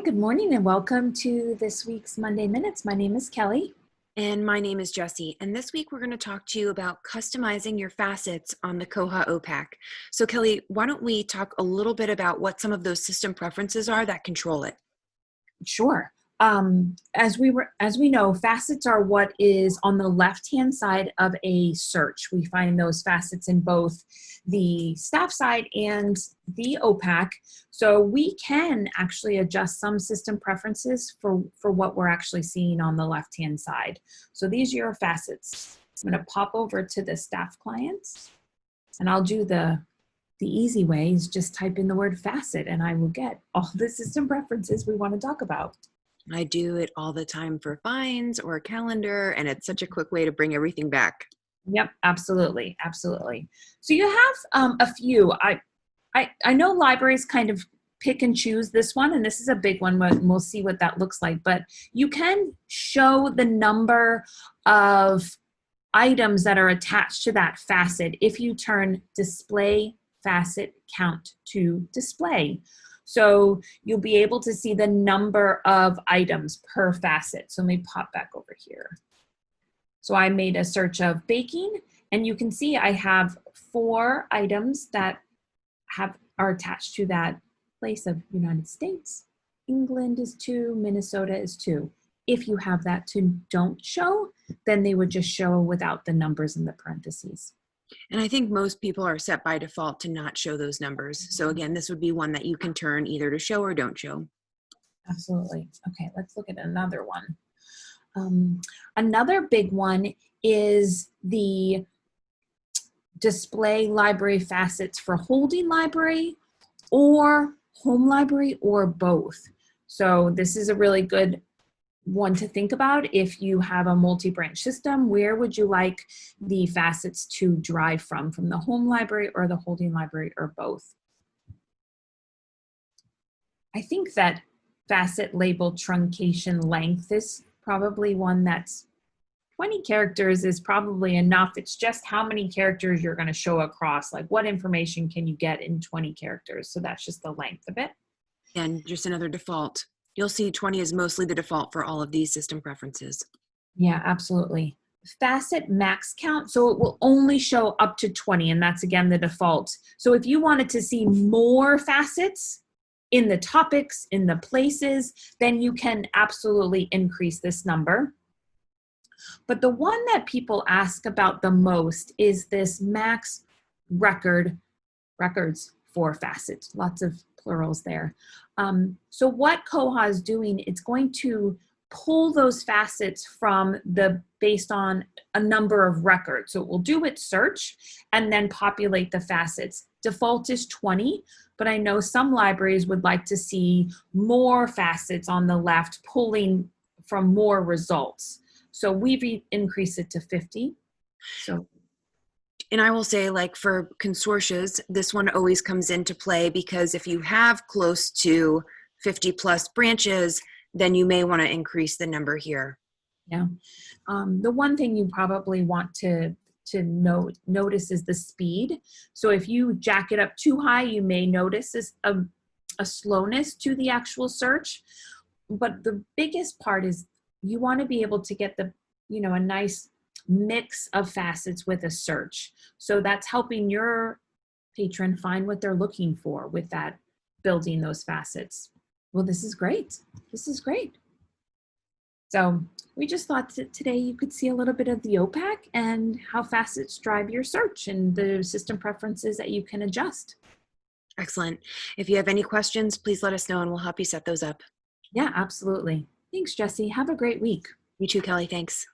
Good morning and welcome to this week's Monday Minutes. My name is Kelly. And my name is Jessie, and this week we're going to talk to you about customizing your facets on the Koha OPAC. So Kelly, why don't we talk a little bit about what some of those system preferences are that control it? Sure. As we know, facets are what is on the left-hand side of a search. We find those facets in both the staff side and the OPAC. So we can actually adjust some system preferences for what we're actually seeing on the left-hand side. So these are your facets. I'm going to pop over to the staff clients, and I'll do the easy way is just type in the word facet, and I will get all the system preferences we want to talk about. I do it all the time for finds or a calendar, and it's such a quick way to bring everything back. Yep, absolutely, absolutely. So you have a few. I know libraries kind of pick and choose this one, and this is a big one. We'll see what that looks like. But you can show the number of items that are attached to that facet if you turn display facet count to display. So you'll be able to see the number of items per facet. So let me pop back over here. So I made a search of baking, and you can see I have 4 items that are attached to that place of United States. England is 2, Minnesota is 2. If you have that to don't show, then they would just show without the numbers in the parentheses. And I think most people are set by default to not show those numbers. So again, this would be one that you can turn either to show or don't show. Absolutely. Okay, let's look at another one. Another big one is the display library facets for holding library or home library or both. So this is a really good one to think about. If you have a multi-branch system, where would you like the facets to drive from the home library or the holding library or both? I think that facet label truncation length is probably one that's 20 characters is probably enough. It's just how many characters you're going to show across, like what information can you get in 20 characters. So that's just the length of it. And just another default. You'll see 20 is mostly the default for all of these system preferences. Yeah, absolutely. Facet max count, so it will only show up to 20, and that's again the default. So if you wanted to see more facets in the topics, in the places, then you can absolutely increase this number. But the one that people ask about the most is this max records for facets. Lots of plurals there. So what Koha is doing, it's going to pull those facets from based on a number of records. So it will do its search and then populate the facets. Default is 20, but I know some libraries would like to see more facets on the left pulling from more results. So we've increased it to 50. And I will say, like for consortias, this one always comes into play because if you have close to 50 plus branches, then you may want to increase the number here. Yeah. The one thing you probably want to notice is the speed. So if you jack it up too high, you may notice a slowness to the actual search. But the biggest part is you want to be able to get a nice mix of facets with a search. So that's helping your patron find what they're looking for with that, building those facets. Well, this is great. This is great. So we just thought that today you could see a little bit of the OPAC and how facets drive your search and the system preferences that you can adjust. Excellent. If you have any questions, please let us know and we'll help you set those up. Yeah, absolutely. Thanks, Jessie. Have a great week. You too, Kelly. Thanks.